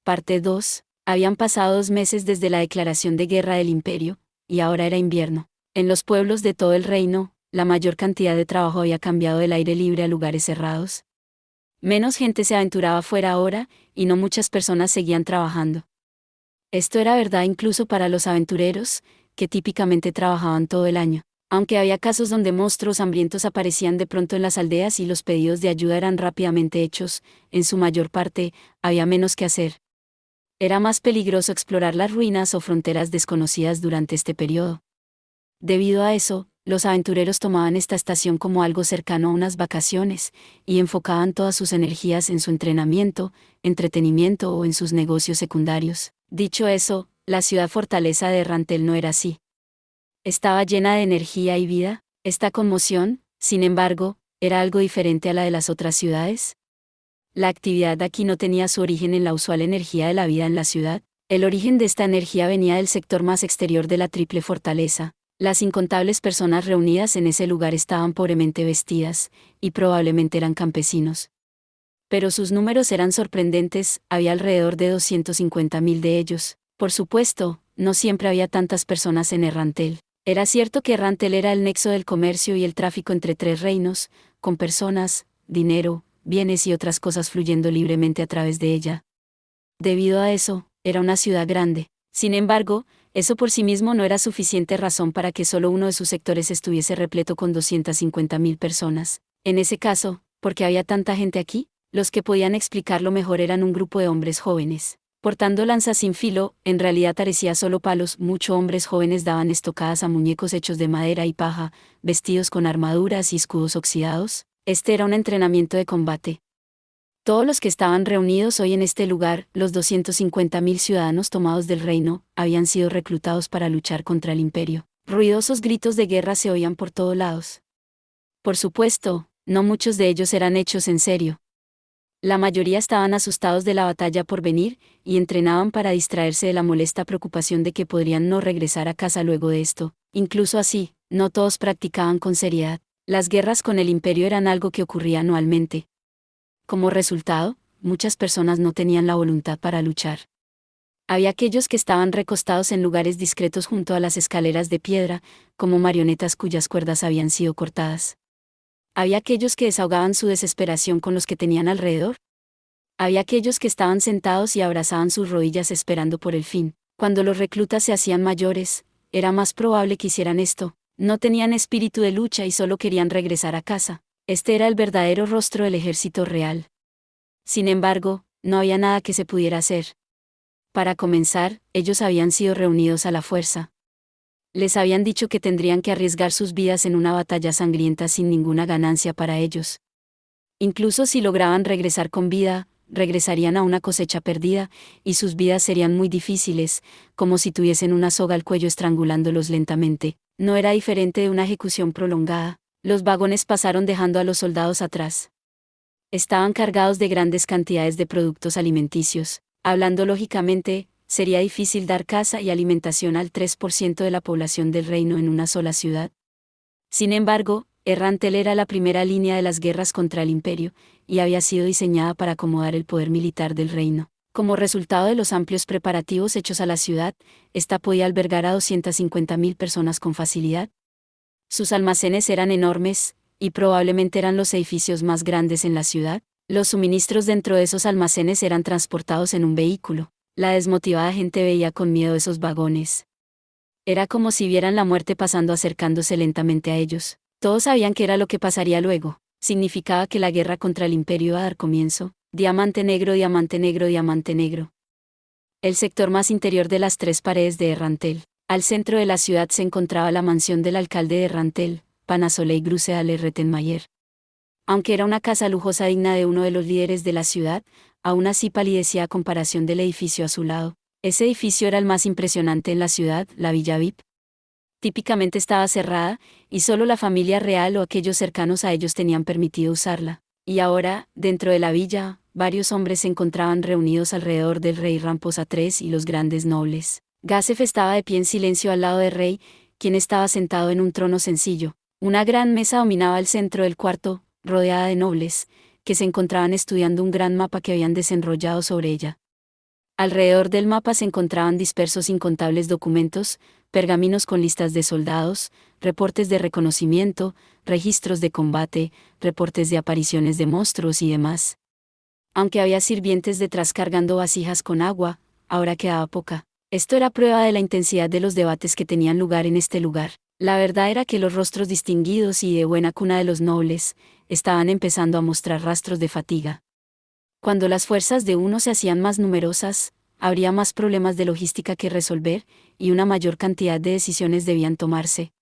Parte 2. Habían pasado 2 meses desde la declaración de guerra del imperio, y ahora era invierno. En los pueblos de todo el reino, la mayor cantidad de trabajo había cambiado del aire libre a lugares cerrados. Menos gente se aventuraba fuera ahora, y no muchas personas seguían trabajando. Esto era verdad incluso para los aventureros, que típicamente trabajaban todo el año. Aunque había casos donde monstruos hambrientos aparecían de pronto en las aldeas y los pedidos de ayuda eran rápidamente hechos, en su mayor parte, había menos que hacer. Era más peligroso explorar las ruinas o fronteras desconocidas durante este periodo. Debido a eso, los aventureros tomaban esta estación como algo cercano a unas vacaciones, y enfocaban todas sus energías en su entrenamiento, entretenimiento o en sus negocios secundarios. Dicho eso, la ciudad fortaleza de Rantel no era así. Estaba llena de energía y vida. Esta conmoción, sin embargo, era algo diferente a la de las otras ciudades. La actividad aquí no tenía su origen en la usual energía de la vida en la ciudad. El origen de esta energía venía del sector más exterior de la triple fortaleza. Las incontables personas reunidas en ese lugar estaban pobremente vestidas, y probablemente eran campesinos. Pero sus números eran sorprendentes, había alrededor de 250.000 de ellos. Por supuesto, no siempre había tantas personas en Errantel. Era cierto que Errantel era el nexo del comercio y el tráfico entre tres reinos, con personas, dinero, bienes y otras cosas fluyendo libremente a través de ella. Debido a eso, era una ciudad grande. Sin embargo, eso por sí mismo no era suficiente razón para que solo uno de sus sectores estuviese repleto con 250.000 personas. En ese caso, ¿por qué había tanta gente aquí? Los que podían explicarlo mejor eran un grupo de hombres jóvenes. Portando lanzas sin filo, en realidad parecía solo palos, muchos hombres jóvenes daban estocadas a muñecos hechos de madera y paja, vestidos con armaduras y escudos oxidados. Este era un entrenamiento de combate. Todos los que estaban reunidos hoy en este lugar, los 250.000 ciudadanos tomados del reino, habían sido reclutados para luchar contra el imperio. Ruidosos gritos de guerra se oían por todos lados. Por supuesto, no muchos de ellos eran hechos en serio. La mayoría estaban asustados de la batalla por venir, y entrenaban para distraerse de la molesta preocupación de que podrían no regresar a casa luego de esto. Incluso así, no todos practicaban con seriedad. Las guerras con el imperio eran algo que ocurría anualmente. Como resultado, muchas personas no tenían la voluntad para luchar. Había aquellos que estaban recostados en lugares discretos junto a las escaleras de piedra, como marionetas cuyas cuerdas habían sido cortadas. Había aquellos que desahogaban su desesperación con los que tenían alrededor. Había aquellos que estaban sentados y abrazaban sus rodillas esperando por el fin. Cuando los reclutas se hacían mayores, era más probable que hicieran esto. No tenían espíritu de lucha y solo querían regresar a casa. Este era el verdadero rostro del ejército real. Sin embargo, no había nada que se pudiera hacer. Para comenzar, ellos habían sido reunidos a la fuerza. Les habían dicho que tendrían que arriesgar sus vidas en una batalla sangrienta sin ninguna ganancia para ellos. Incluso si lograban regresar con vida, regresarían a una cosecha perdida, y sus vidas serían muy difíciles, como si tuviesen una soga al cuello estrangulándolos lentamente. No era diferente de una ejecución prolongada. Los vagones pasaron dejando a los soldados atrás. Estaban cargados de grandes cantidades de productos alimenticios. Hablando lógicamente, sería difícil dar casa y alimentación al 3% de la población del reino en una sola ciudad. Sin embargo, Errantel era la primera línea de las guerras contra el imperio, y había sido diseñada para acomodar el poder militar del reino. Como resultado de los amplios preparativos hechos a la ciudad, esta podía albergar a 250.000 personas con facilidad. Sus almacenes eran enormes, y probablemente eran los edificios más grandes en la ciudad. Los suministros dentro de esos almacenes eran transportados en un vehículo. La desmotivada gente veía con miedo esos vagones. Era como si vieran la muerte pasando acercándose lentamente a ellos. Todos sabían qué era lo que pasaría luego. Significaba que la guerra contra el imperio iba a dar comienzo. Diamante negro, diamante negro, diamante negro. El sector más interior de las tres paredes de Errantel. Al centro de la ciudad se encontraba la mansión del alcalde de Errantel, Panasoleil Gruseale Rettenmaier. Aunque era una casa lujosa digna de uno de los líderes de la ciudad, aún así palidecía a comparación del edificio a su lado. Ese edificio era el más impresionante en la ciudad, la Villa VIP. Típicamente estaba cerrada, y solo la familia real o aquellos cercanos a ellos tenían permitido usarla. Y ahora, dentro de la villa, varios hombres se encontraban reunidos alrededor del rey Ramposa III y los grandes nobles. Gasef estaba de pie en silencio al lado del rey, quien estaba sentado en un trono sencillo. Una gran mesa dominaba el centro del cuarto, rodeada de nobles, que se encontraban estudiando un gran mapa que habían desenrollado sobre ella. Alrededor del mapa se encontraban dispersos incontables documentos, pergaminos con listas de soldados, reportes de reconocimiento, registros de combate, reportes de apariciones de monstruos y demás. Aunque había sirvientes detrás cargando vasijas con agua, ahora quedaba poca. Esto era prueba de la intensidad de los debates que tenían lugar en este lugar. La verdad era que los rostros distinguidos y de buena cuna de los nobles estaban empezando a mostrar rastros de fatiga. Cuando las fuerzas de uno se hacían más numerosas, habría más problemas de logística que resolver, y una mayor cantidad de decisiones debían tomarse.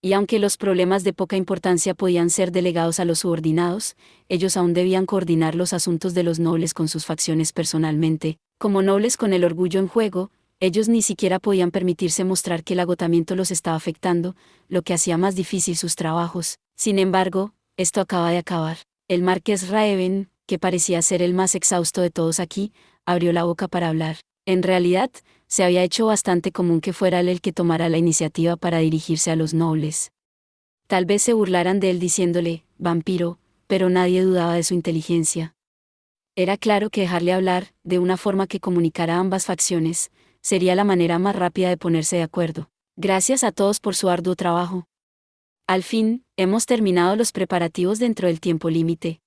Y aunque los problemas de poca importancia podían ser delegados a los subordinados, ellos aún debían coordinar los asuntos de los nobles con sus facciones personalmente. Como nobles con el orgullo en juego, ellos ni siquiera podían permitirse mostrar que el agotamiento los estaba afectando, lo que hacía más difícil sus trabajos. Sin embargo, esto acaba de acabar. El marqués Raeven, que parecía ser el más exhausto de todos aquí, abrió la boca para hablar. En realidad, se había hecho bastante común que fuera él el que tomara la iniciativa para dirigirse a los nobles. Tal vez se burlaran de él diciéndole, vampiro, pero nadie dudaba de su inteligencia. Era claro que dejarle hablar, de una forma que comunicara a ambas facciones, sería la manera más rápida de ponerse de acuerdo. Gracias a todos por su arduo trabajo. Al fin, hemos terminado los preparativos dentro del tiempo límite.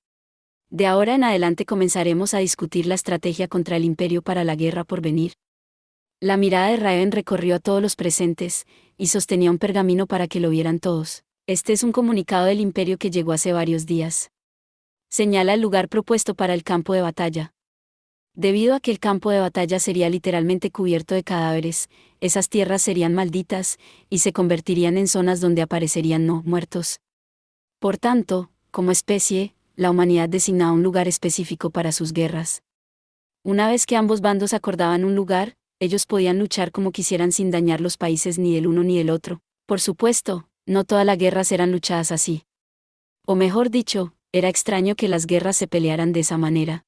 De ahora en adelante comenzaremos a discutir la estrategia contra el Imperio para la guerra por venir. La mirada de Raven recorrió a todos los presentes, y sostenía un pergamino para que lo vieran todos. Este es un comunicado del Imperio que llegó hace varios días. Señala el lugar propuesto para el campo de batalla. Debido a que el campo de batalla sería literalmente cubierto de cadáveres, esas tierras serían malditas, y se convertirían en zonas donde aparecerían no muertos. Por tanto, como especie, la humanidad designaba un lugar específico para sus guerras. Una vez que ambos bandos acordaban un lugar, ellos podían luchar como quisieran sin dañar los países ni del uno ni del otro. Por supuesto, no todas las guerras eran luchadas así. O mejor dicho, era extraño que las guerras se pelearan de esa manera.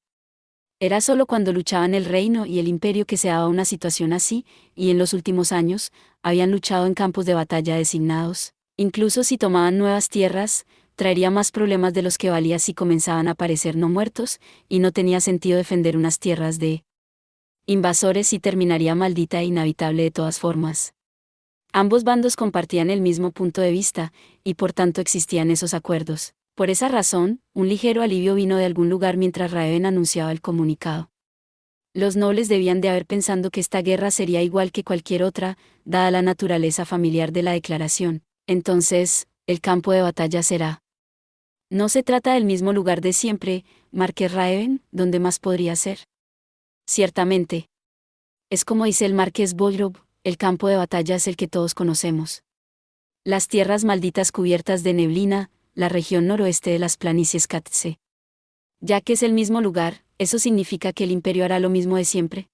Era solo cuando luchaban el reino y el imperio que se daba una situación así, y en los últimos años, habían luchado en campos de batalla designados. Incluso si tomaban nuevas tierras, traería más problemas de los que valía si comenzaban a aparecer no muertos, y no tenía sentido defender unas tierras de invasores y terminaría maldita e inhabitable de todas formas. Ambos bandos compartían el mismo punto de vista, y por tanto existían esos acuerdos. Por esa razón, un ligero alivio vino de algún lugar mientras Raven anunciaba el comunicado. Los nobles debían de haber pensado que esta guerra sería igual que cualquier otra, dada la naturaleza familiar de la declaración. Entonces, el campo de batalla será. No se trata del mismo lugar de siempre, Marqués Raven, ¿dónde más podría ser? Ciertamente. Es como dice el Marqués Bolrov, el campo de batalla es el que todos conocemos. Las tierras malditas cubiertas de neblina, la región noroeste de las planicies Katse. Ya que es el mismo lugar, ¿eso significa que el imperio hará lo mismo de siempre?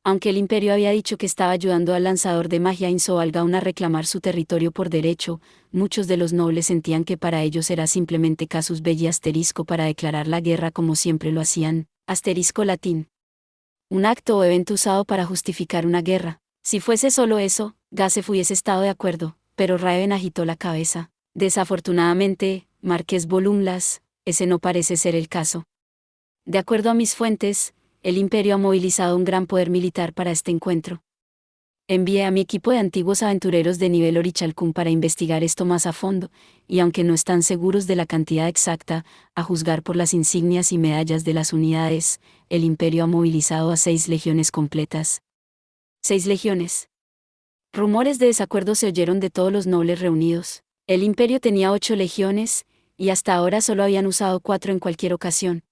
Aunque el imperio había dicho que estaba ayudando al lanzador de magia Insoalgaun a reclamar su territorio por derecho, muchos de los nobles sentían que para ellos era simplemente casus belli asterisco para declarar la guerra como siempre lo hacían, asterisco latín. Un acto o evento usado para justificar una guerra. Si fuese solo eso, Gasef hubiese estado de acuerdo, pero Raven agitó la cabeza. Desafortunadamente, Marqués Volumlas, ese no parece ser el caso. De acuerdo a mis fuentes, el imperio ha movilizado un gran poder militar para este encuentro. Envié a mi equipo de antiguos aventureros de nivel Orichalcum para investigar esto más a fondo, y aunque no están seguros de la cantidad exacta, a juzgar por las insignias y medallas de las unidades, el imperio ha movilizado a 6 legiones completas. 6 legiones. Rumores de desacuerdo se oyeron de todos los nobles reunidos. El imperio tenía 8 legiones, y hasta ahora solo habían usado 4 en cualquier ocasión.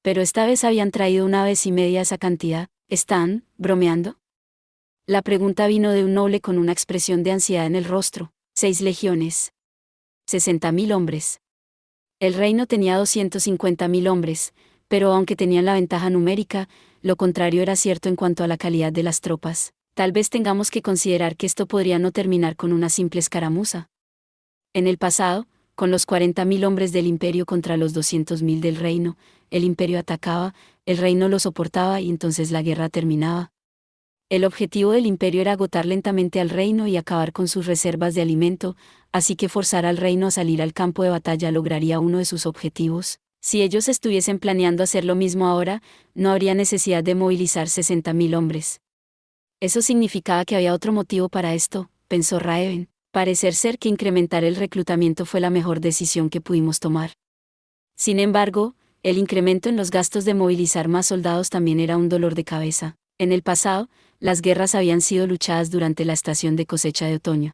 Pero esta vez habían traído 1,5 veces esa cantidad. ¿Están bromeando? La pregunta vino de un noble con una expresión de ansiedad en el rostro. 6 legiones. 60.000 hombres. El reino tenía 250.000 hombres, pero aunque tenían la ventaja numérica, lo contrario era cierto en cuanto a la calidad de las tropas. Tal vez tengamos que considerar que esto podría no terminar con una simple escaramuza. En el pasado, con los 40.000 hombres del imperio contra los 200.000 del reino, el imperio atacaba, el reino lo soportaba y entonces la guerra terminaba. El objetivo del imperio era agotar lentamente al reino y acabar con sus reservas de alimento, así que forzar al reino a salir al campo de batalla lograría uno de sus objetivos. Si ellos estuviesen planeando hacer lo mismo ahora, no habría necesidad de movilizar 60.000 hombres. Eso significaba que había otro motivo para esto, pensó Raven. Parecer ser que incrementar el reclutamiento fue la mejor decisión que pudimos tomar. Sin embargo, el incremento en los gastos de movilizar más soldados también era un dolor de cabeza. En el pasado, las guerras habían sido luchadas durante la estación de cosecha de otoño.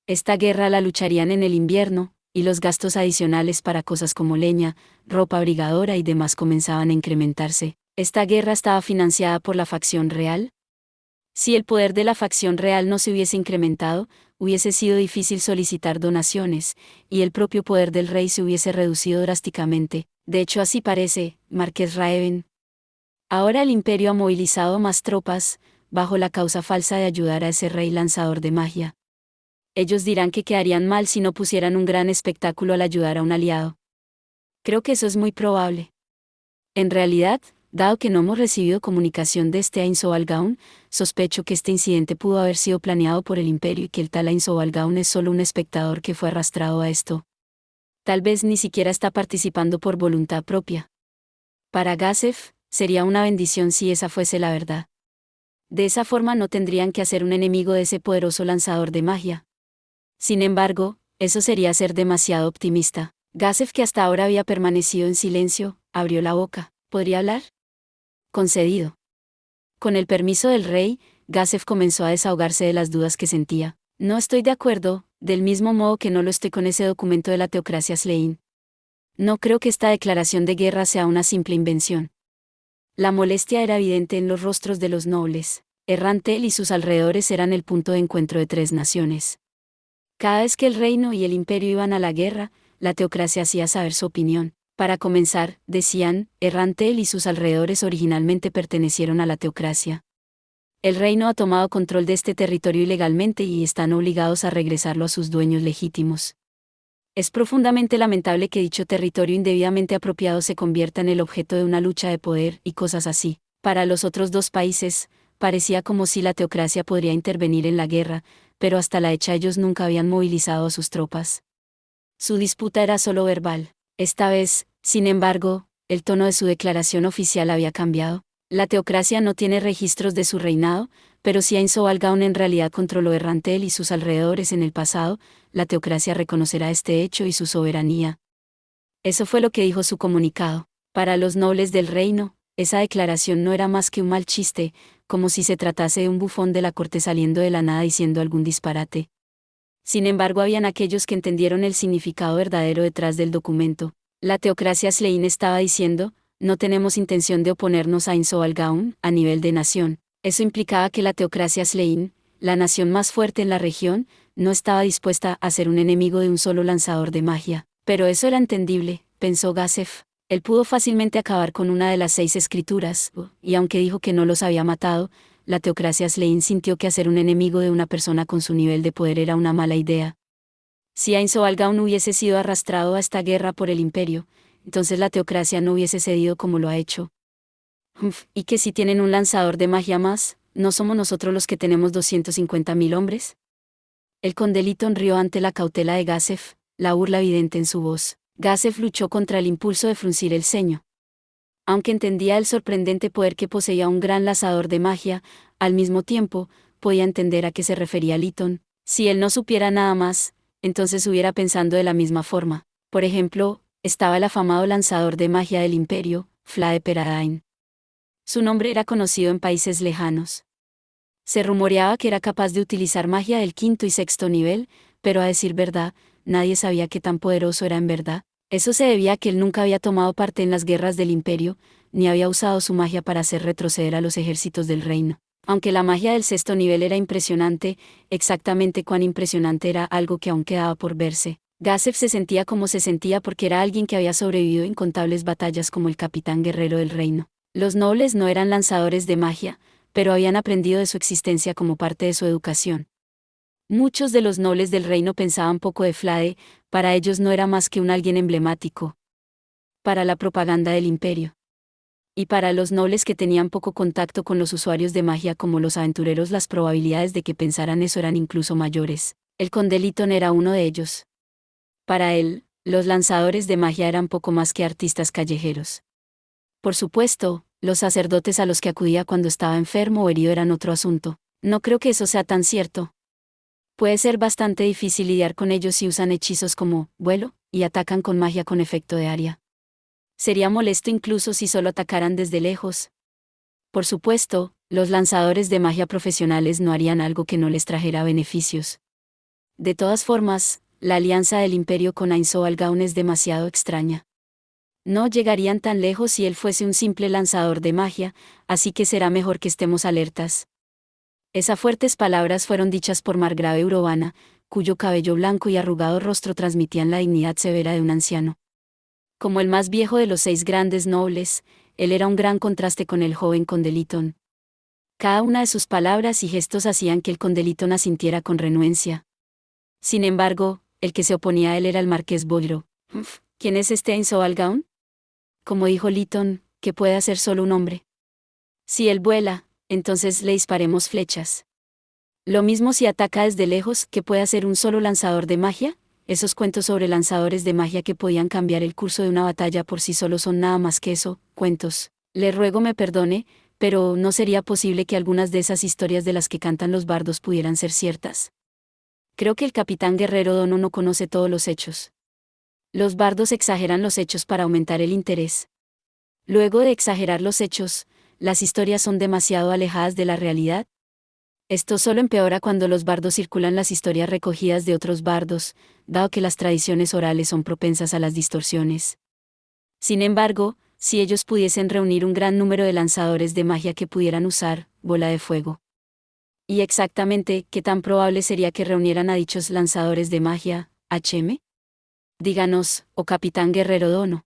Esta guerra la lucharían en el invierno, y los gastos adicionales para cosas como leña, ropa abrigadora y demás comenzaban a incrementarse. ¿Esta guerra estaba financiada por la facción real? Si el poder de la facción real no se hubiese incrementado, hubiese sido difícil solicitar donaciones, y el propio poder del rey se hubiese reducido drásticamente. De hecho, así parece, Marqués Raven. Ahora el imperio ha movilizado más tropas, bajo la causa falsa de ayudar a ese rey lanzador de magia. Ellos dirán que quedarían mal si no pusieran un gran espectáculo al ayudar a un aliado. Creo que eso es muy probable. En realidad, dado que no hemos recibido comunicación de este Ain Sovalgaun, sospecho que este incidente pudo haber sido planeado por el imperio y que el tal Ain Sovalgaun es solo un espectador que fue arrastrado a esto. Tal vez ni siquiera está participando por voluntad propia. Para Gazef, sería una bendición si esa fuese la verdad. De esa forma no tendrían que hacer un enemigo de ese poderoso lanzador de magia. Sin embargo, eso sería ser demasiado optimista. Gazef, que hasta ahora había permanecido en silencio, abrió la boca. ¿Podría hablar? Concedido. Con el permiso del rey, Gazef comenzó a desahogarse de las dudas que sentía. No estoy de acuerdo, del mismo modo que no lo estoy con ese documento de la teocracia Slein. No creo que esta declaración de guerra sea una simple invención. La molestia era evidente en los rostros de los nobles. Errantel y sus alrededores eran el punto de encuentro de tres naciones. Cada vez que el reino y el imperio iban a la guerra, la teocracia hacía saber su opinión. Para comenzar, decían, Errantel y sus alrededores originalmente pertenecieron a la teocracia. El reino ha tomado control de este territorio ilegalmente y están obligados a regresarlo a sus dueños legítimos. Es profundamente lamentable que dicho territorio indebidamente apropiado se convierta en el objeto de una lucha de poder y cosas así. Para los otros dos países, parecía como si la teocracia podría intervenir en la guerra, pero hasta la fecha ellos nunca habían movilizado a sus tropas. Su disputa era solo verbal. Esta vez, sin embargo, el tono de su declaración oficial había cambiado. La teocracia no tiene registros de su reinado, pero si Ain Sovalgaun en realidad controló Errantel y sus alrededores en el pasado, la teocracia reconocerá este hecho y su soberanía. Eso fue lo que dijo su comunicado. Para los nobles del reino, esa declaración no era más que un mal chiste, como si se tratase de un bufón de la corte saliendo de la nada diciendo algún disparate. Sin embargo, habían aquellos que entendieron el significado verdadero detrás del documento. La teocracia Slein estaba diciendo, no tenemos intención de oponernos a Ain Sovalgaun a nivel de nación. Eso implicaba que la teocracia Slein, la nación más fuerte en la región, no estaba dispuesta a ser un enemigo de un solo lanzador de magia. Pero eso era entendible, pensó Gazef. Él pudo fácilmente acabar con una de las 6 escrituras, y aunque dijo que no los había matado, la teocracia Slein sintió que hacer un enemigo de una persona con su nivel de poder era una mala idea. Si Ain Sovalgaun hubiese sido arrastrado a esta guerra por el imperio, entonces la teocracia no hubiese cedido como lo ha hecho. ¿Y que si tienen un lanzador de magia más, no somos nosotros los que tenemos 250.000 hombres? El conde Lytton rió ante la cautela de Gazef, la burla evidente en su voz. Gazef luchó contra el impulso de fruncir el ceño. Aunque entendía el sorprendente poder que poseía un gran lanzador de magia, al mismo tiempo, podía entender a qué se refería Lytton. Si él no supiera nada más, entonces hubiera pensando de la misma forma. Por ejemplo, estaba el afamado lanzador de magia del imperio, Flae Peradain. Su nombre era conocido en países lejanos. Se rumoreaba que era capaz de utilizar magia del 5º y 6º nivel, pero a decir verdad, nadie sabía qué tan poderoso era en verdad. Eso se debía a que él nunca había tomado parte en las guerras del imperio, ni había usado su magia para hacer retroceder a los ejércitos del reino. Aunque la magia del 6º nivel era impresionante, exactamente cuán impresionante era algo que aún quedaba por verse. Gazef se sentía como se sentía porque era alguien que había sobrevivido a incontables batallas como el capitán guerrero del reino. Los nobles no eran lanzadores de magia, pero habían aprendido de su existencia como parte de su educación. Muchos de los nobles del reino pensaban poco de Flade, para ellos no era más que un alguien emblemático para la propaganda del imperio. Y para los nobles que tenían poco contacto con los usuarios de magia como los aventureros, las probabilidades de que pensaran eso eran incluso mayores. El conde Lytton era uno de ellos. Para él, Los lanzadores de magia eran poco más que artistas callejeros. Por supuesto, los sacerdotes a los que acudía cuando estaba enfermo o herido eran otro asunto. No creo que eso sea tan cierto. Puede ser bastante difícil lidiar con ellos si usan hechizos como vuelo y atacan con magia con efecto de área. Sería molesto incluso si solo atacaran desde lejos. Por supuesto, los lanzadores de magia profesionales no harían algo que no les trajera beneficios. De todas formas, la alianza del Imperio con Ainzo Algaun es demasiado extraña. No llegarían tan lejos si él fuese un simple lanzador de magia, así que será mejor que estemos alertas. Esas fuertes palabras fueron dichas por Margrave Urbana, cuyo cabello blanco y arrugado rostro transmitían la dignidad severa de un anciano. Como el más viejo de los 6 grandes nobles, él era un gran contraste con el joven conde Lytton. Cada una de sus palabras y gestos hacían que el conde Lytton asintiera con renuencia. Sin embargo, el que se oponía a él era el marqués Bolro. ¿Quién es este Ainzo Algaun? Como dijo Lytton, que puede hacer solo un hombre. Si él vuela, entonces le disparemos flechas. Lo mismo si ataca desde lejos, que puede hacer un solo lanzador de magia. Esos cuentos sobre lanzadores de magia que podían cambiar el curso de una batalla por sí solos son nada más que eso, cuentos. Le ruego me perdone, pero ¿no sería posible que algunas de esas historias de las que cantan los bardos pudieran ser ciertas? Creo que el capitán Guerrero Dono no conoce todos los hechos. Los bardos exageran los hechos para aumentar el interés. Luego de exagerar los hechos, las historias son demasiado alejadas de la realidad. Esto solo empeora cuando los bardos circulan las historias recogidas de otros bardos, dado que las tradiciones orales son propensas a las distorsiones. Sin embargo, si ellos pudiesen reunir un gran número de lanzadores de magia que pudieran usar bola de fuego. ¿Y exactamente qué tan probable sería que reunieran a dichos lanzadores de magia, HM? Díganos, oh Capitán Guerrero Dono.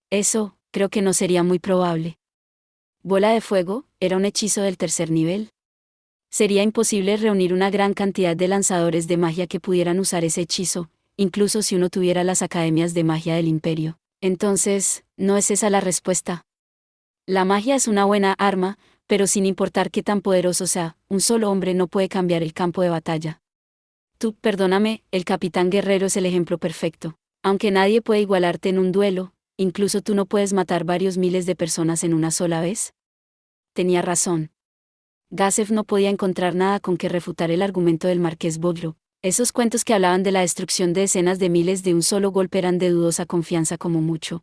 Eso, creo que no sería muy probable. Bola de fuego, era un hechizo del 3er nivel. Sería imposible reunir una gran cantidad de lanzadores de magia que pudieran usar ese hechizo, incluso si uno tuviera las academias de magia del Imperio. Entonces, ¿no es esa la respuesta? La magia es una buena arma, pero sin importar qué tan poderoso sea, un solo hombre no puede cambiar el campo de batalla. Tú, perdóname, el capitán guerrero es el ejemplo perfecto. Aunque nadie puede igualarte en un duelo, incluso tú no puedes matar varios miles de personas en una sola vez. Tenía razón. Gazef no podía encontrar nada con que refutar el argumento del marqués Bolro. Esos cuentos que hablaban de la destrucción de decenas de miles de un solo golpe eran de dudosa confianza como mucho.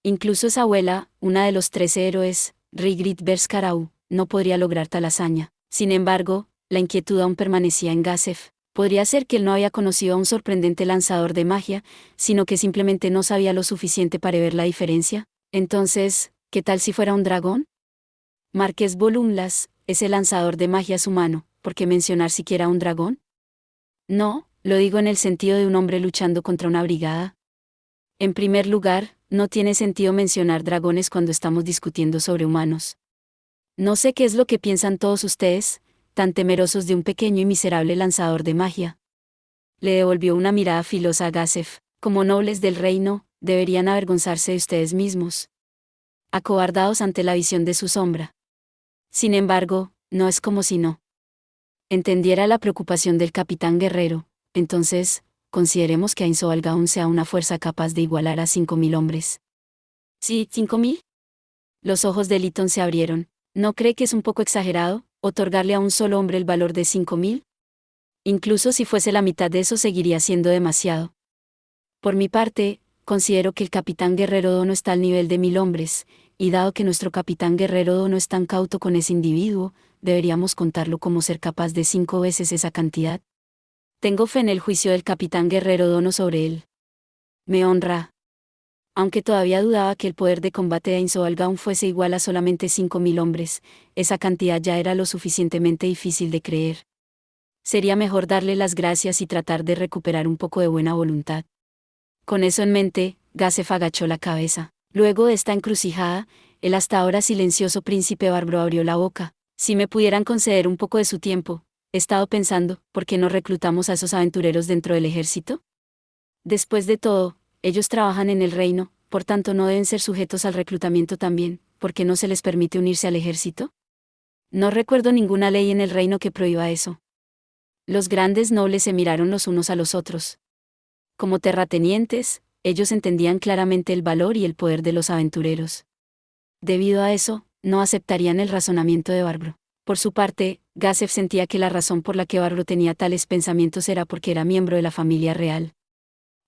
Incluso esa abuela, una de los 13 héroes, Rigrid Berskarau, no podría lograr tal hazaña. Sin embargo, la inquietud aún permanecía en Gazef. Podría ser que él no había conocido a un sorprendente lanzador de magia, sino que simplemente no sabía lo suficiente para ver la diferencia. Entonces, ¿qué tal si fuera un dragón? Marqués Volumlas, ese lanzador de magia es humano, ¿por qué mencionar siquiera un dragón? No, lo digo en el sentido de un hombre luchando contra una brigada. En primer lugar, no tiene sentido mencionar dragones cuando estamos discutiendo sobre humanos. No sé qué es lo que piensan todos ustedes, tan temerosos de un pequeño y miserable lanzador de magia. Le devolvió una mirada filosa a Gazef. Como nobles del reino, deberían avergonzarse de ustedes mismos. Acobardados ante la visión de su sombra. Sin embargo, no es como si no entendiera la preocupación del capitán guerrero. Entonces, consideremos que Ainzo Algaun sea una fuerza capaz de igualar a 5.000 hombres. ¿Sí, 5.000? Los ojos de Lytton se abrieron. ¿No cree que es un poco exagerado, otorgarle a un solo hombre el valor de 5.000? Incluso si fuese la mitad de eso seguiría siendo demasiado. Por mi parte, considero que el capitán Guerrero Dono está al nivel de 1.000 hombres, y dado que nuestro capitán Guerrero Dono es tan cauto con ese individuo, deberíamos contarlo como ser capaz de 5 veces esa cantidad. Tengo fe en el juicio del capitán Guerrero Dono sobre él. Me honra. Aunque todavía dudaba que el poder de combate de Ainzo Algaun fuese igual a solamente 5.000 hombres, esa cantidad ya era lo suficientemente difícil de creer. Sería mejor darle las gracias y tratar de recuperar un poco de buena voluntad. Con eso en mente, Gazef agachó la cabeza. Luego de esta encrucijada, el hasta ahora silencioso príncipe bárbaro abrió la boca. Si me pudieran conceder un poco de su tiempo, he estado pensando, ¿por qué no reclutamos a esos aventureros dentro del ejército? Después de todo, ellos trabajan en el reino, por tanto no deben ser sujetos al reclutamiento también. ¿Por qué no se les permite unirse al ejército? No recuerdo ninguna ley en el reino que prohíba eso. Los grandes nobles se miraron los unos a los otros. Como terratenientes, ellos entendían claramente el valor y el poder de los aventureros. Debido a eso, no aceptarían el razonamiento de Barbro. Por su parte, Gazef sentía que la razón por la que Barbro tenía tales pensamientos era porque era miembro de la familia real.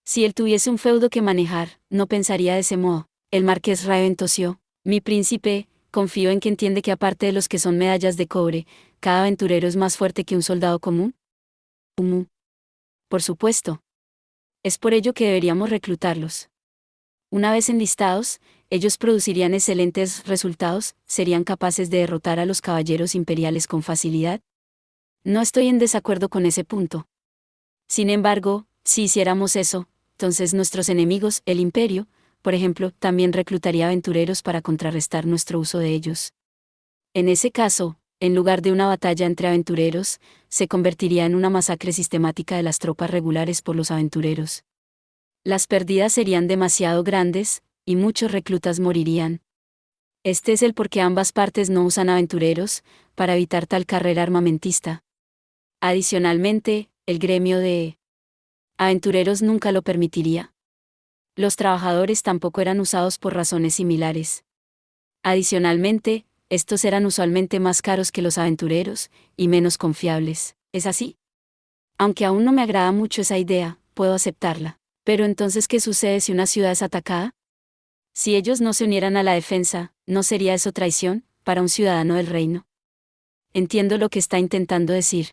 Si él tuviese un feudo que manejar, no pensaría de ese modo. El marqués Raven tosió. Mi príncipe, confío en que entiende que aparte de los que son medallas de cobre, cada aventurero es más fuerte que un soldado común. Por supuesto. Es por ello que deberíamos reclutarlos. Una vez enlistados, ellos producirían excelentes resultados, serían capaces de derrotar a los caballeros imperiales con facilidad. No estoy en desacuerdo con ese punto. Sin embargo, si hiciéramos eso, entonces nuestros enemigos, el imperio, por ejemplo, también reclutaría aventureros para contrarrestar nuestro uso de ellos. En ese caso, en lugar de una batalla entre aventureros, se convertiría en una masacre sistemática de las tropas regulares por los aventureros. Las pérdidas serían demasiado grandes, y muchos reclutas morirían. Este es el por qué ambas partes no usan aventureros, para evitar tal carrera armamentista. Adicionalmente, el gremio de aventureros nunca lo permitiría. Los trabajadores tampoco eran usados por razones similares. Adicionalmente, estos eran usualmente más caros que los aventureros, y menos confiables. ¿Es así? Aunque aún no me agrada mucho esa idea, puedo aceptarla. Pero entonces, ¿qué sucede si una ciudad es atacada? Si ellos no se unieran a la defensa, ¿no sería eso traición, para un ciudadano del reino? Entiendo lo que está intentando decir.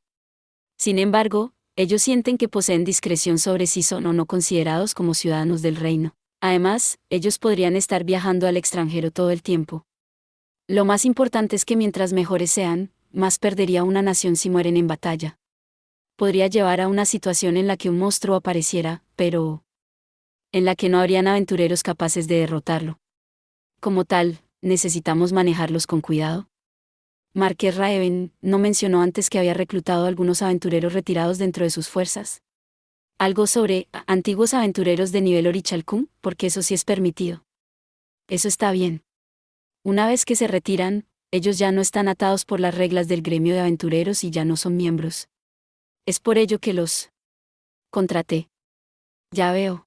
Sin embargo, ellos sienten que poseen discreción sobre si son o no considerados como ciudadanos del reino. Además, ellos podrían estar viajando al extranjero todo el tiempo. Lo más importante es que mientras mejores sean, más perdería una nación si mueren en batalla. Podría llevar a una situación en la que un monstruo apareciera, pero en la que no habrían aventureros capaces de derrotarlo. Como tal, necesitamos manejarlos con cuidado. Marqués Raven no mencionó antes que había reclutado a algunos aventureros retirados dentro de sus fuerzas. Algo sobre antiguos aventureros de nivel Orichalcum, porque eso sí es permitido. Eso está bien. Una vez que se retiran, ellos ya no están atados por las reglas del gremio de aventureros y ya no son miembros. Es por ello que los contraté. Ya veo.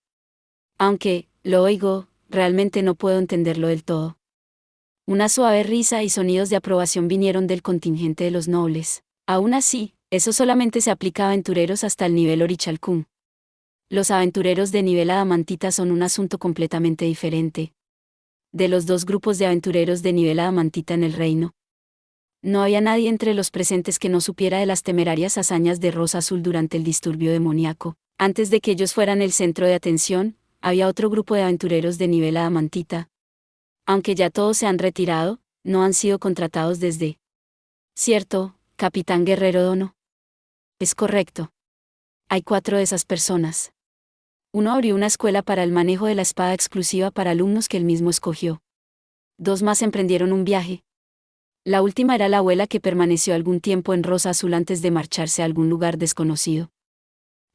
Aunque, lo oigo, realmente no puedo entenderlo del todo. Una suave risa y sonidos de aprobación vinieron del contingente de los nobles. Aún así, eso solamente se aplica a aventureros hasta el nivel Orichalcum. Los aventureros de nivel Adamantita son un asunto completamente diferente. De los dos grupos de aventureros de nivel Adamantita en el reino, no había nadie entre los presentes que no supiera de las temerarias hazañas de Rosa Azul durante el disturbio demoníaco. Antes de que ellos fueran el centro de atención, había otro grupo de aventureros de nivel Adamantita. Aunque ya todos se han retirado, no han sido contratados desde. ¿Cierto, Capitán Guerrero Dono? Es correcto. Hay 4 de esas personas. Uno abrió una escuela para el manejo de la espada exclusiva para alumnos que él mismo escogió. 2 más emprendieron un viaje. La última era la abuela que permaneció algún tiempo en Rosa Azul antes de marcharse a algún lugar desconocido.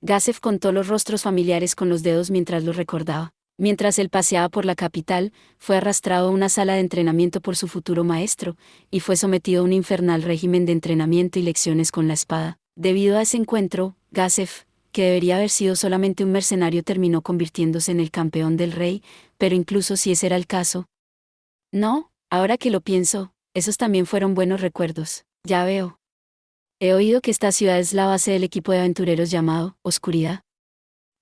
Gazef contó los rostros familiares con los dedos mientras los recordaba. Mientras él paseaba por la capital, fue arrastrado a una sala de entrenamiento por su futuro maestro, y fue sometido a un infernal régimen de entrenamiento y lecciones con la espada. Debido a ese encuentro, Gazef, que debería haber sido solamente un mercenario, terminó convirtiéndose en el campeón del rey, pero incluso si ese era el caso. No, ahora que lo pienso, esos también fueron buenos recuerdos. Ya veo. He oído que esta ciudad es la base del equipo de aventureros llamado Oscuridad.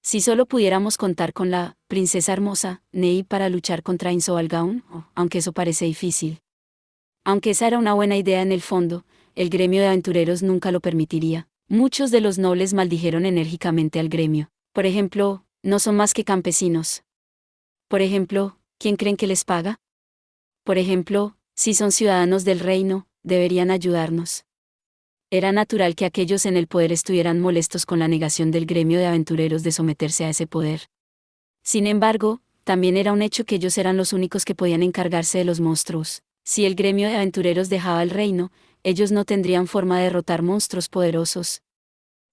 Si solo pudiéramos contar con la princesa hermosa, Nei, para luchar contra Insovalgaun, aunque eso parece difícil. Aunque esa era una buena idea en el fondo, el gremio de aventureros nunca lo permitiría. Muchos de los nobles maldijeron enérgicamente al gremio. Por ejemplo, no son más que campesinos. Por ejemplo, ¿quién creen que les paga? Por ejemplo, si son ciudadanos del reino, deberían ayudarnos. Era natural que aquellos en el poder estuvieran molestos con la negación del gremio de aventureros de someterse a ese poder. Sin embargo, también era un hecho que ellos eran los únicos que podían encargarse de los monstruos. Si el gremio de aventureros dejaba el reino, ellos no tendrían forma de derrotar monstruos poderosos.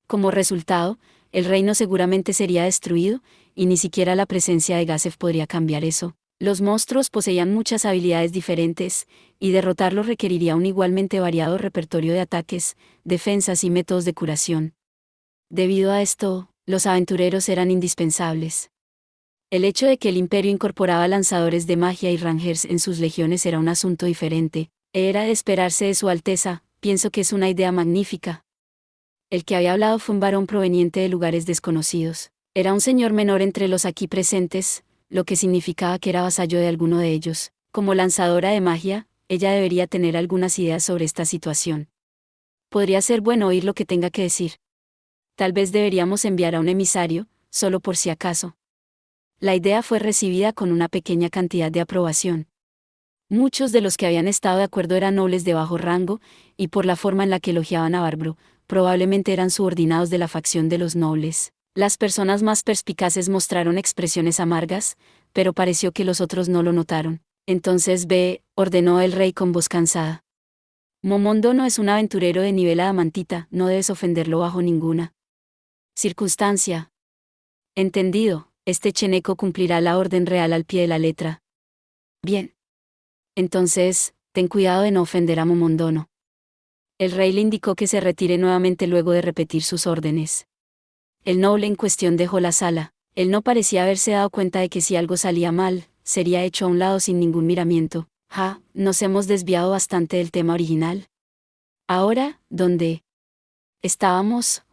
Como resultado, el reino seguramente sería destruido, y ni siquiera la presencia de Gazef podría cambiar eso. Los monstruos poseían muchas habilidades diferentes, y derrotarlos requeriría un igualmente variado repertorio de ataques, defensas y métodos de curación. Debido a esto, Los aventureros eran indispensables. El hecho de que el imperio incorporaba lanzadores de magia y rangers en sus legiones era un asunto diferente. Era de esperarse de Su Alteza, pienso que es una idea magnífica. El que había hablado fue un varón proveniente de lugares desconocidos. Era un señor menor entre los aquí presentes, lo que significaba que era vasallo de alguno de ellos. Como lanzadora de magia, ella debería tener algunas ideas sobre esta situación. Podría ser bueno oír lo que tenga que decir. Tal vez deberíamos enviar a un emisario, solo por si acaso. La idea fue recibida con una pequeña cantidad de aprobación. Muchos de los que habían estado de acuerdo eran nobles de bajo rango, y por la forma en la que elogiaban a Barbro, probablemente eran subordinados de la facción de los nobles. Las personas más perspicaces mostraron expresiones amargas, pero pareció que los otros no lo notaron. Entonces ve, ordenó el rey con voz cansada. Momondo no es un aventurero de nivel adamantita, no debes ofenderlo bajo ninguna circunstancia. Entendido, este cheneco cumplirá la orden real al pie de la letra. Bien. Entonces, ten cuidado de no ofender a Momondono. El rey le indicó que se retire nuevamente luego de repetir sus órdenes. El noble en cuestión dejó la sala. Él no parecía haberse dado cuenta de que si algo salía mal, sería hecho a un lado sin ningún miramiento. Nos hemos desviado bastante del tema original. Ahora, ¿dónde estábamos?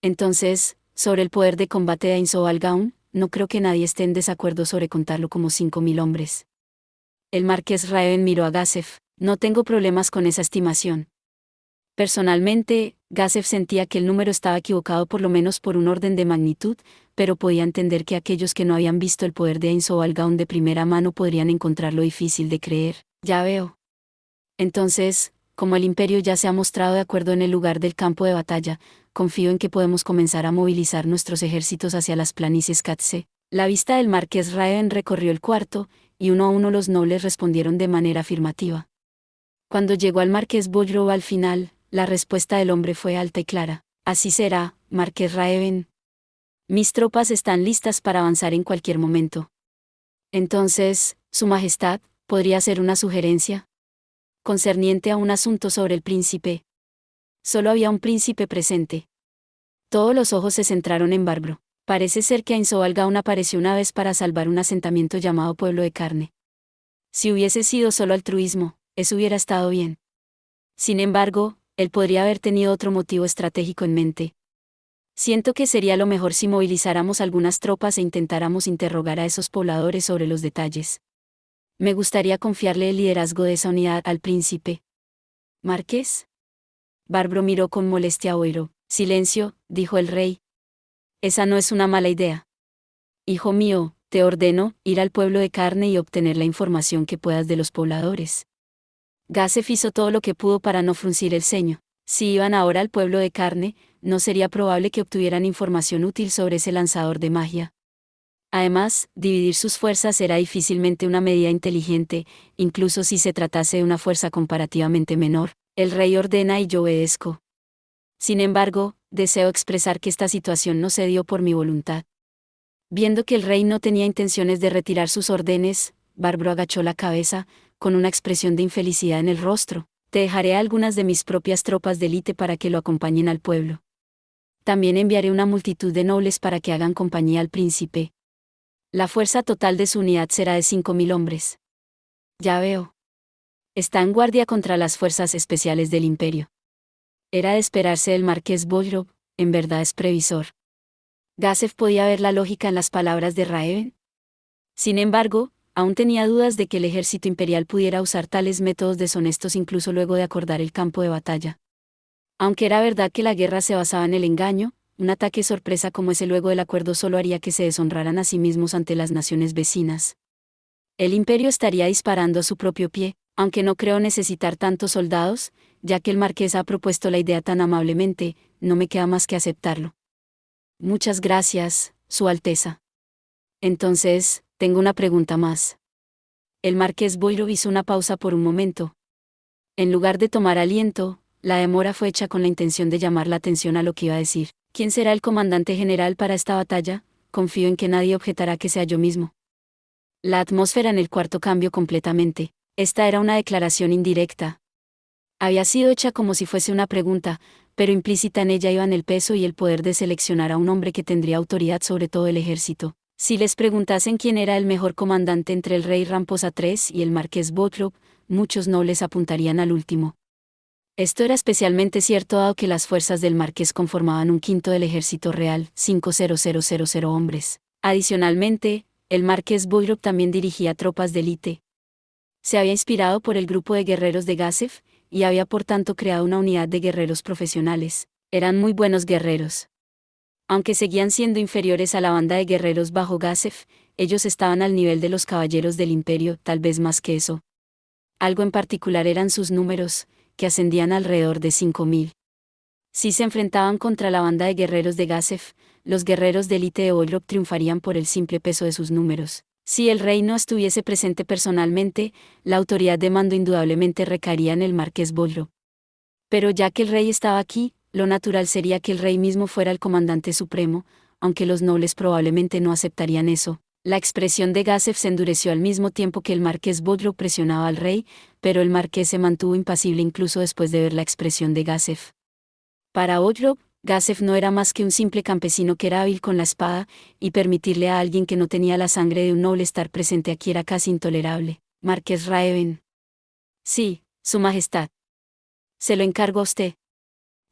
Entonces, sobre el poder de combate de Ainzoalgaun, no creo que nadie esté en desacuerdo sobre contarlo como 5000 hombres. El marqués Raven miró a Gasef. No tengo problemas con esa estimación. Personalmente, Gasef sentía que el número estaba equivocado por lo menos por un orden de magnitud, pero podía entender que aquellos que no habían visto el poder de Ainzoalgaun de primera mano podrían encontrarlo difícil de creer. Ya veo. Entonces, como el imperio ya se ha mostrado de acuerdo en el lugar del campo de batalla, confío en que podemos comenzar a movilizar nuestros ejércitos hacia las planicies Katse. La vista del marqués Raven recorrió el cuarto, y uno a uno los nobles respondieron de manera afirmativa. Cuando llegó al marqués Boyro al final, la respuesta del hombre fue alta y clara. Así será, marqués Raven. Mis tropas están listas para avanzar en cualquier momento. Entonces, Su Majestad, ¿podría hacer una sugerencia? Concerniente a un asunto sobre el príncipe. Solo había un príncipe presente. Todos los ojos se centraron en Barbro. Parece ser que Ainzoalgaun apareció una vez para salvar un asentamiento llamado Pueblo de Carne. Si hubiese sido solo altruismo, eso hubiera estado bien. Sin embargo, él podría haber tenido otro motivo estratégico en mente. Siento que sería lo mejor si movilizáramos algunas tropas e intentáramos interrogar a esos pobladores sobre los detalles. Me gustaría confiarle el liderazgo de esa unidad al príncipe. ¿Marqués? Barbro miró con molestia a Oiro. Silencio, dijo el rey. Esa no es una mala idea. Hijo mío, te ordeno ir al pueblo de Carne y obtener la información que puedas de los pobladores. Gasef hizo todo lo que pudo para no fruncir el ceño. Si iban ahora al pueblo de Carne, no sería probable que obtuvieran información útil sobre ese lanzador de magia. Además, dividir sus fuerzas era difícilmente una medida inteligente, incluso si se tratase de una fuerza comparativamente menor. El rey ordena y yo obedezco. Sin embargo, deseo expresar que esta situación no se dio por mi voluntad. Viendo que el rey no tenía intenciones de retirar sus órdenes, Barbro agachó la cabeza, con una expresión de infelicidad en el rostro. Te dejaré a algunas de mis propias tropas de élite para que lo acompañen al pueblo. También enviaré una multitud de nobles para que hagan compañía al príncipe. La fuerza total de su unidad será de 5000 hombres. Ya veo. Está en guardia contra las fuerzas especiales del imperio. Era de esperarse del marqués Boyrov, en verdad es previsor. Gasef podía ver la lógica en las palabras de Raven. Sin embargo, aún tenía dudas de que el ejército imperial pudiera usar tales métodos deshonestos incluso luego de acordar el campo de batalla. Aunque era verdad que la guerra se basaba en el engaño, un ataque sorpresa como ese luego del acuerdo solo haría que se deshonraran a sí mismos ante las naciones vecinas. El imperio estaría disparando a su propio pie, aunque no creo necesitar tantos soldados, ya que el marqués ha propuesto la idea tan amablemente, no me queda más que aceptarlo. Muchas gracias, Su Alteza. Entonces, tengo una pregunta más. El marqués Boyrov hizo una pausa por un momento. En lugar de tomar aliento, la demora fue hecha con la intención de llamar la atención a lo que iba a decir. ¿Quién será el comandante general para esta batalla? Confío en que nadie objetará que sea yo mismo. La atmósfera en el cuarto cambió completamente. Esta era una declaración indirecta. Había sido hecha como si fuese una pregunta, pero implícita en ella iban el peso y el poder de seleccionar a un hombre que tendría autoridad sobre todo el ejército. Si les preguntasen quién era el mejor comandante entre el rey Ramposa III y el marqués Bothrop, muchos nobles apuntarían al último. Esto era especialmente cierto dado que las fuerzas del marqués conformaban un quinto del ejército real, 50000 hombres. Adicionalmente, el marqués Bothrop también dirigía tropas de élite. Se había inspirado por el grupo de guerreros de Gazef, y había por tanto creado una unidad de guerreros profesionales. Eran muy buenos guerreros. Aunque seguían siendo inferiores a la banda de guerreros bajo Gazef, ellos estaban al nivel de los caballeros del imperio, tal vez más que eso. Algo en particular eran sus números, que ascendían alrededor de 5000. Si se enfrentaban contra la banda de guerreros de Gazef, los guerreros de élite de Bothrop triunfarían por el simple peso de sus números. Si el rey no estuviese presente personalmente, la autoridad de mando indudablemente recaería en el marqués Bothrop. Pero ya que el rey estaba aquí, lo natural sería que el rey mismo fuera el comandante supremo, aunque los nobles probablemente no aceptarían eso. La expresión de Gazef se endureció al mismo tiempo que el marqués Bothrop presionaba al rey, pero el marqués se mantuvo impasible incluso después de ver la expresión de Gazef. Para Bothrop, Gazef no era más que un simple campesino que era hábil con la espada, y permitirle a alguien que no tenía la sangre de un noble estar presente aquí era casi intolerable. Marqués Raeven. Sí, Su Majestad. Se lo encargo a usted.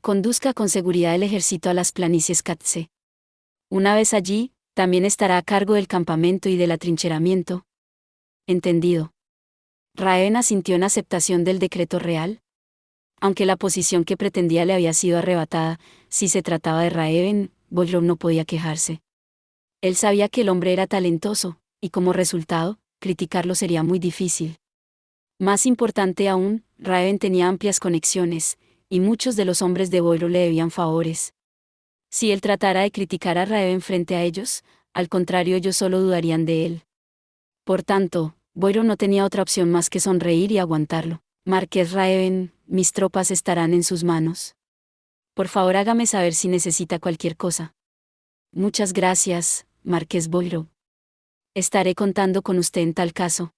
Conduzca con seguridad el ejército a las planicies Katze. Una vez allí, también estará a cargo del campamento y del atrincheramiento. Entendido. Raeven asintió en aceptación del decreto real. Aunque la posición que pretendía le había sido arrebatada, si se trataba de Raeven, Bothrop no podía quejarse. Él sabía que el hombre era talentoso, y como resultado, criticarlo sería muy difícil. Más importante aún, Raeven tenía amplias conexiones, y muchos de los hombres de Bothrop le debían favores. Si él tratara de criticar a Raeven frente a ellos, al contrario ellos solo dudarían de él. Por tanto, Bothrop no tenía otra opción más que sonreír y aguantarlo. Marqués Raeven, mis tropas estarán en sus manos. Por favor hágame saber si necesita cualquier cosa. Muchas gracias, Marqués Bothrop. Estaré contando con usted en tal caso.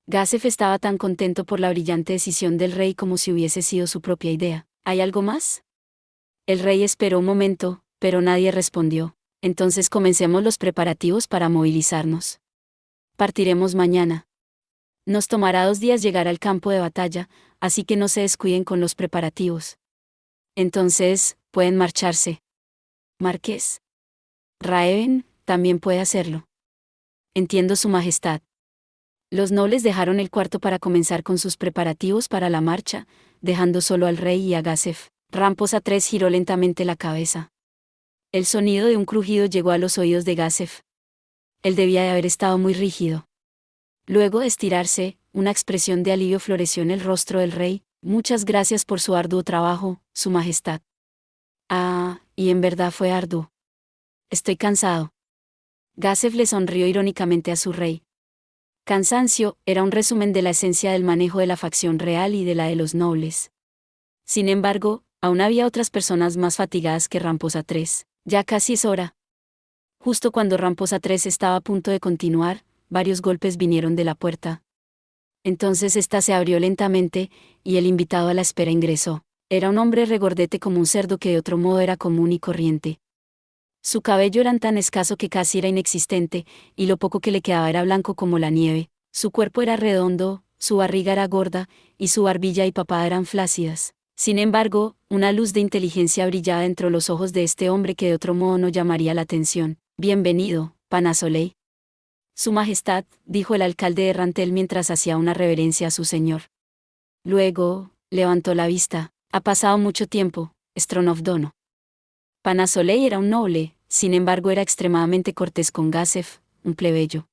Gazef estaba tan contento por la brillante decisión del rey como si hubiese sido su propia idea. ¿Hay algo más? El rey esperó un momento, pero nadie respondió. Entonces comencemos los preparativos para movilizarnos. Partiremos mañana. Nos tomará 2 días llegar al campo de batalla, así que no se descuiden con los preparativos. Entonces, pueden marcharse. Marqués. Raeven, también puede hacerlo. Entiendo, Su Majestad. Los nobles dejaron el cuarto para comenzar con sus preparativos para la marcha, dejando solo al rey y a Gazef. Ramposa III giró lentamente la cabeza. El sonido de un crujido llegó a los oídos de Gazef. Él debía de haber estado muy rígido. Luego de estirarse, una expresión de alivio floreció en el rostro del rey. Muchas gracias por su arduo trabajo, Su Majestad. Ah, y en verdad fue arduo. Estoy cansado. Gazef le sonrió irónicamente a su rey. Cansancio era un resumen de la esencia del manejo de la facción real y de la de los nobles. Sin embargo, aún había otras personas más fatigadas que Ramposa III. Ya casi es hora. Justo cuando Ramposa III estaba a punto de continuar, varios golpes vinieron de la puerta. Entonces ésta se abrió lentamente, y el invitado a la espera ingresó. Era un hombre regordete como un cerdo que de otro modo era común y corriente. Su cabello era tan escaso que casi era inexistente, y lo poco que le quedaba era blanco como la nieve. Su cuerpo era redondo, su barriga era gorda, y su barbilla y papada eran flácidas. Sin embargo, una luz de inteligencia brillaba entre los ojos de este hombre que de otro modo no llamaría la atención. Bienvenido, Panasolei. Su Majestad, dijo el alcalde de Rantel mientras hacía una reverencia a su señor. Luego, levantó la vista. Ha pasado mucho tiempo, Stronov-Dono. Panasolei era un noble, sin embargo era extremadamente cortés con Gazef, un plebeyo.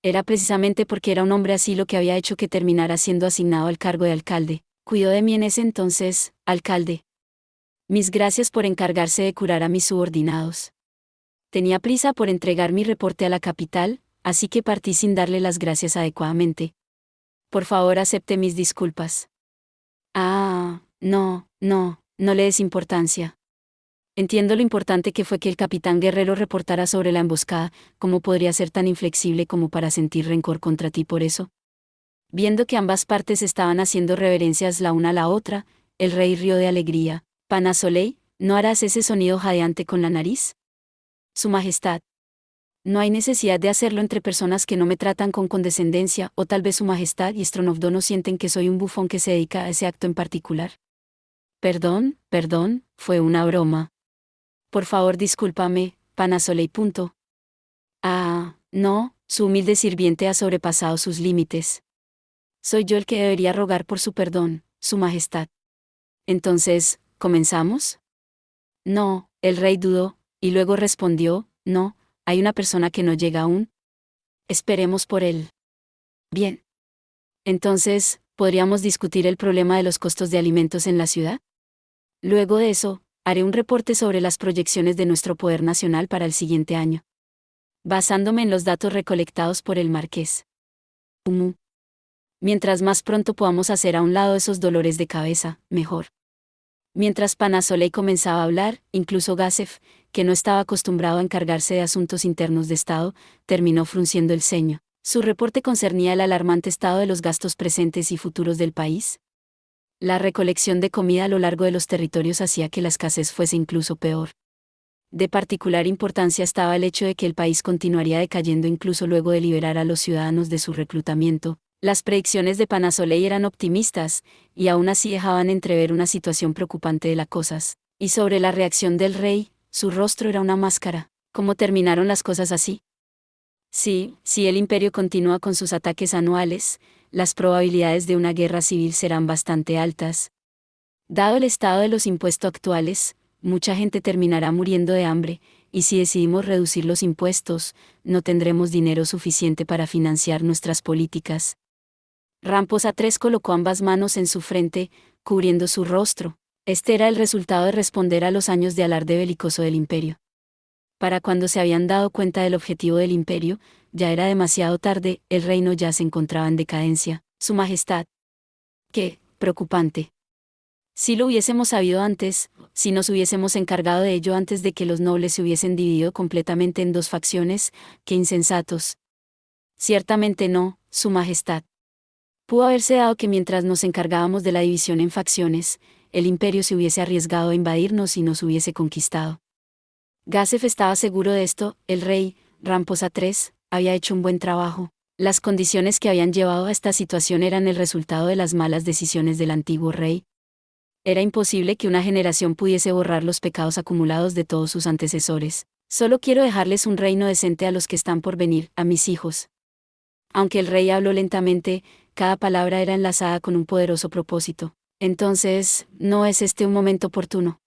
Era precisamente porque era un hombre así lo que había hecho que terminara siendo asignado al cargo de alcalde. Cuidó de mí en ese entonces, alcalde. Mis gracias por encargarse de curar a mis subordinados. Tenía prisa por entregar mi reporte a la capital, así que partí sin darle las gracias adecuadamente. Por favor acepte mis disculpas. Ah, no le des importancia. Entiendo lo importante que fue que el capitán Guerrero reportara sobre la emboscada. ¿Cómo podría ser tan inflexible como para sentir rencor contra ti por eso? Viendo que ambas partes estaban haciendo reverencias la una a la otra, el rey rió de alegría. Panasolei, ¿no harás ese sonido jadeante con la nariz? Su Majestad. No hay necesidad de hacerlo entre personas que no me tratan con condescendencia, o tal vez Su Majestad y Stronovdo no sienten que soy un bufón que se dedica a ese acto en particular. Perdón, perdón, fue una broma. Por favor, discúlpame, Panasolei. Ah, no, su humilde sirviente ha sobrepasado sus límites. Soy yo el que debería rogar por su perdón, Su Majestad. Entonces, ¿comenzamos? No, el rey dudó, y luego respondió, no, hay una persona que no llega aún. Esperemos por él. Bien. Entonces, ¿podríamos discutir el problema de los costos de alimentos en la ciudad? Luego de eso, haré un reporte sobre las proyecciones de nuestro poder nacional para el siguiente año, basándome en los datos recolectados por el marqués. Mientras más pronto podamos hacer a un lado esos dolores de cabeza, mejor. Mientras Panasolei comenzaba a hablar, incluso Gásef, que no estaba acostumbrado a encargarse de asuntos internos de Estado, terminó frunciendo el ceño. Su reporte concernía el alarmante estado de los gastos presentes y futuros del país. La recolección de comida a lo largo de los territorios hacía que la escasez fuese incluso peor. De particular importancia estaba el hecho de que el país continuaría decayendo incluso luego de liberar a los ciudadanos de su reclutamiento. Las predicciones de Panasolei eran optimistas, y aún así dejaban entrever una situación preocupante de las cosas. Y sobre la reacción del rey, su rostro era una máscara. ¿Cómo terminaron las cosas así? Sí, si el imperio continúa con sus ataques anuales, las probabilidades de una guerra civil serán bastante altas. Dado el estado de los impuestos actuales, mucha gente terminará muriendo de hambre, y si decidimos reducir los impuestos, no tendremos dinero suficiente para financiar nuestras políticas. Ramposa III colocó ambas manos en su frente, cubriendo su rostro. Este era el resultado de responder a los años de alarde belicoso del imperio. Para cuando se habían dado cuenta del objetivo del imperio, ya era demasiado tarde, el reino ya se encontraba en decadencia. Su Majestad. ¡Qué preocupante! Si lo hubiésemos sabido antes, si nos hubiésemos encargado de ello antes de que los nobles se hubiesen dividido completamente en dos facciones, ¡qué insensatos! Ciertamente no, Su Majestad. Pudo haberse dado que mientras nos encargábamos de la división en facciones, el imperio se hubiese arriesgado a invadirnos y nos hubiese conquistado. Gásef estaba seguro de esto, el rey, Ramposa III, había hecho un buen trabajo. Las condiciones que habían llevado a esta situación eran el resultado de las malas decisiones del antiguo rey. Era imposible que una generación pudiese borrar los pecados acumulados de todos sus antecesores. Solo quiero dejarles un reino decente a los que están por venir, a mis hijos. Aunque el rey habló lentamente, cada palabra era enlazada con un poderoso propósito. Entonces, ¿no es este un momento oportuno?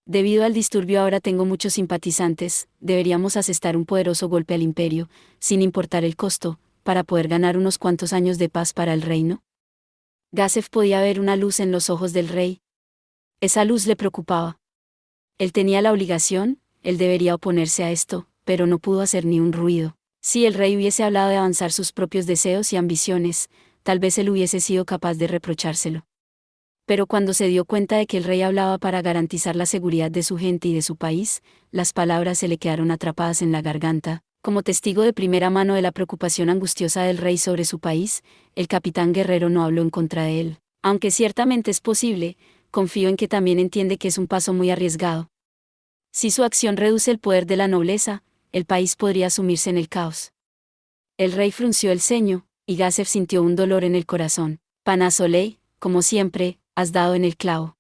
Debido al disturbio ahora tengo muchos simpatizantes, deberíamos asestar un poderoso golpe al imperio, sin importar el costo, para poder ganar unos cuantos años de paz para el reino. Gásef podía ver una luz en los ojos del rey. Esa luz le preocupaba. Él tenía la obligación, él debería oponerse a esto, pero no pudo hacer ni un ruido. Si el rey hubiese hablado de avanzar sus propios deseos y ambiciones, tal vez él hubiese sido capaz de reprochárselo. Pero cuando se dio cuenta de que el rey hablaba para garantizar la seguridad de su gente y de su país, las palabras se le quedaron atrapadas en la garganta. Como testigo de primera mano de la preocupación angustiosa del rey sobre su país, el capitán guerrero no habló en contra de él. Aunque ciertamente es posible, confío en que también entiende que es un paso muy arriesgado. Si su acción reduce el poder de la nobleza, el país podría sumirse en el caos. El rey frunció el ceño, y Gásef sintió un dolor en el corazón. Panasolei, como siempre, has dado en el clavo.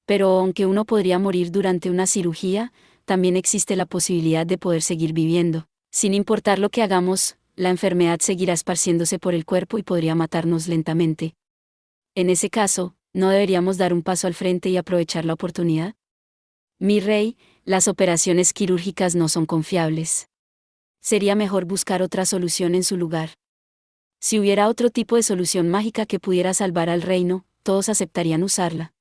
Pero aunque uno podría morir durante una cirugía, también existe la posibilidad de poder seguir viviendo. Sin importar lo que hagamos, la enfermedad seguirá esparciéndose por el cuerpo y podría matarnos lentamente. En ese caso, ¿no deberíamos dar un paso al frente y aprovechar la oportunidad? Mi rey, las operaciones quirúrgicas no son confiables. Sería mejor buscar otra solución en su lugar. Si hubiera otro tipo de solución mágica que pudiera salvar al reino, todos aceptarían usarla.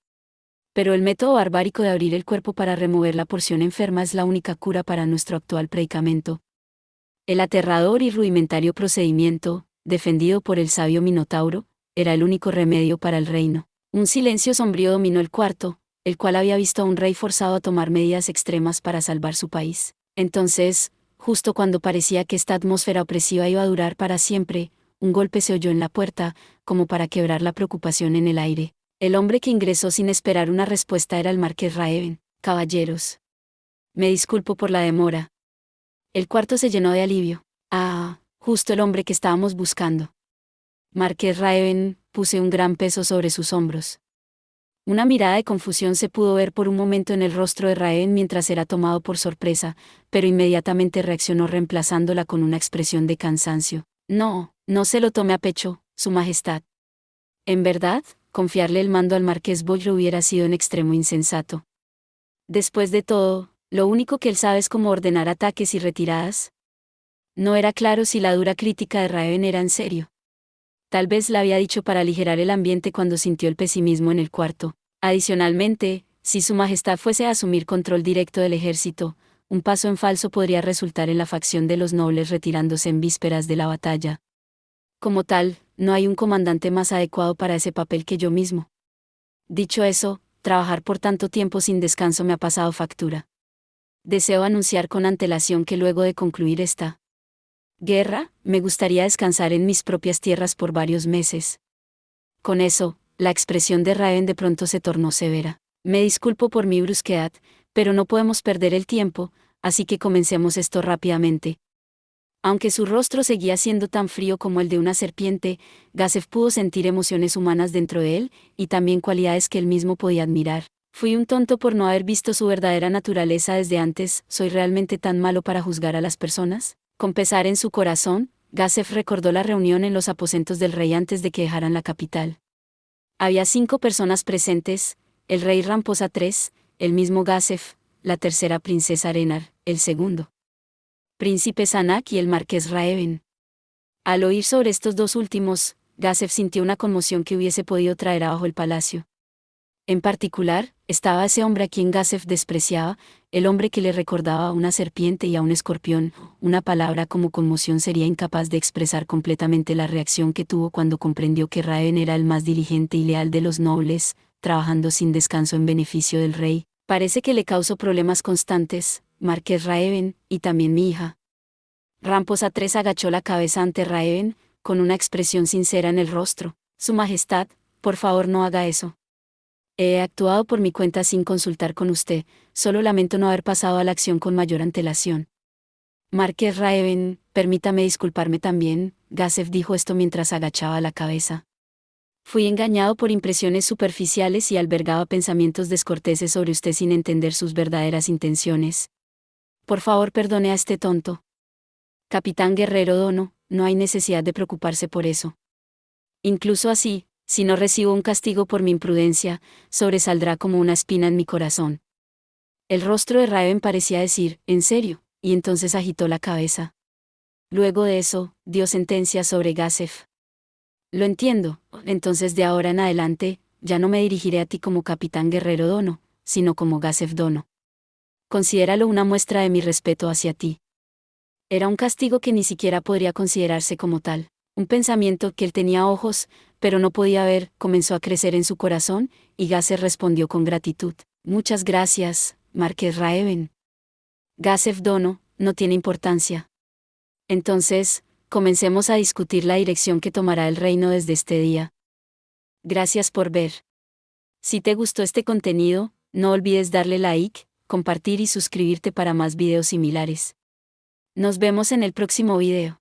Pero el método barbárico de abrir el cuerpo para remover la porción enferma es la única cura para nuestro actual predicamento. El aterrador y rudimentario procedimiento, defendido por el sabio Minotauro, era el único remedio para el reino. Un silencio sombrío dominó el cuarto, el cual había visto a un rey forzado a tomar medidas extremas para salvar su país. Entonces, justo cuando parecía que esta atmósfera opresiva iba a durar para siempre, un golpe se oyó en la puerta, como para quebrar la preocupación en el aire. El hombre que ingresó sin esperar una respuesta era el marqués Raven. Caballeros. Me disculpo por la demora. El cuarto se llenó de alivio. Ah, justo el hombre que estábamos buscando. Marqués Raven, puse un gran peso sobre sus hombros. Una mirada de confusión se pudo ver por un momento en el rostro de Raven mientras era tomado por sorpresa, pero inmediatamente reaccionó reemplazándola con una expresión de cansancio. No, no se lo tome a pecho, Su Majestad. En verdad, confiarle el mando al marqués Boyro hubiera sido en extremo insensato. Después de todo, lo único que él sabe es cómo ordenar ataques y retiradas. No era claro si la dura crítica de Raven era en serio. Tal vez la había dicho para aligerar el ambiente cuando sintió el pesimismo en el cuarto. Adicionalmente, si Su Majestad fuese a asumir control directo del ejército, un paso en falso podría resultar en la facción de los nobles retirándose en vísperas de la batalla. Como tal, no hay un comandante más adecuado para ese papel que yo mismo. Dicho eso, trabajar por tanto tiempo sin descanso me ha pasado factura. Deseo anunciar con antelación que luego de concluir esta guerra, me gustaría descansar en mis propias tierras por varios meses. Con eso, la expresión de Raven de pronto se tornó severa. Me disculpo por mi brusquedad, pero no podemos perder el tiempo, así que comencemos esto rápidamente. Aunque su rostro seguía siendo tan frío como el de una serpiente, Gazef pudo sentir emociones humanas dentro de él, y también cualidades que él mismo podía admirar. Fui un tonto por no haber visto su verdadera naturaleza desde antes. ¿Soy realmente tan malo para juzgar a las personas? Con pesar en su corazón, Gazef recordó la reunión en los aposentos del rey antes de que dejaran la capital. Había 5 personas presentes: el rey Ramposa III, el mismo Gazef, la tercera princesa Arenar, el segundo príncipe Sanak y el marqués Raven. Al oír sobre estos dos últimos, Gazef sintió una conmoción que hubiese podido traer abajo el palacio. En particular, estaba ese hombre a quien Gazef despreciaba, el hombre que le recordaba a una serpiente y a un escorpión. Una palabra como conmoción sería incapaz de expresar completamente la reacción que tuvo cuando comprendió que Raven era el más diligente y leal de los nobles, trabajando sin descanso en beneficio del rey. Parece que le causó problemas constantes, marqués Raven, y también mi hija. Ramposa III agachó la cabeza ante Raven, con una expresión sincera en el rostro. Su Majestad, por favor no haga eso. He actuado por mi cuenta sin consultar con usted, solo lamento no haber pasado a la acción con mayor antelación. Marqués Raven, permítame disculparme también, Gazef dijo esto mientras agachaba la cabeza. Fui engañado por impresiones superficiales y albergaba pensamientos descorteses sobre usted sin entender sus verdaderas intenciones. Por favor perdone a este tonto. Capitán Guerrero Dono, no hay necesidad de preocuparse por eso. Incluso así, si no recibo un castigo por mi imprudencia, sobresaldrá como una espina en mi corazón. El rostro de Raven parecía decir, ¿en serio? Y entonces agitó la cabeza. Luego de eso, dio sentencia sobre Gazef. Lo entiendo, entonces de ahora en adelante, ya no me dirigiré a ti como Capitán Guerrero Dono, sino como Gazef Dono. Considéralo una muestra de mi respeto hacia ti. Era un castigo que ni siquiera podría considerarse como tal. Un pensamiento que él tenía ojos, pero no podía ver, comenzó a crecer en su corazón, y Gazef respondió con gratitud. Muchas gracias, marqués Raven. Gazef Dono, no tiene importancia. Entonces, comencemos a discutir la dirección que tomará el reino desde este día. Gracias por ver. Si te gustó este contenido, no olvides darle like, compartir y suscribirte para más videos similares. Nos vemos en el próximo video.